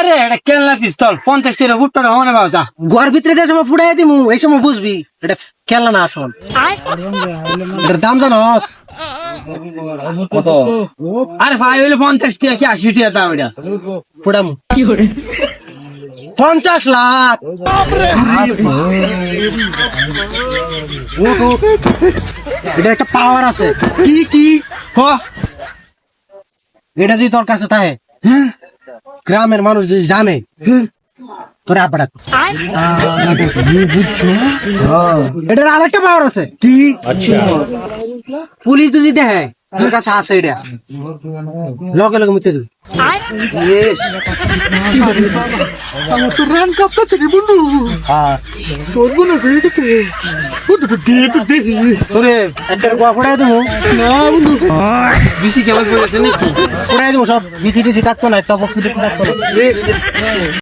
আরে এটা কেলনা পিস্তল 50 টাকা ফুট টাকা হনে বাবা যা ঘর ভিতরে যে সময় ফুটাই দিমু এই সময় বুঝবি এটা খেলনা না আসল এটার দাম জানোস কত আরে ভাই হইলো 50 টাকা কি 80 টাকা দাম এটা ফুটামু 50 লাখ এটা একটা পাওয়ার আছে কি কি হ এটা যদি তোর কাছে থাকে গ্রামের মানুষ যদি জানে তোরে আপাটা এটার আরেকটা পাওয়ার আছে কি পুলিশ যদি দেখে তোর কাছে আছে এটা লগে লগে মুতে দিবি ইয়েস আমার তো রান কাঁপতেছে রে বন্ধু সর্বনাশ হয়ে গেছে বন্ধু তো দে তোরে একটা গোয়া ফুটাই দেবো না বন্ধু বেশি কেমন বলেছে নাকি ফুটাই দেবো সব বিসি টিসি থাকতো না টপ ফুটে থাকতো না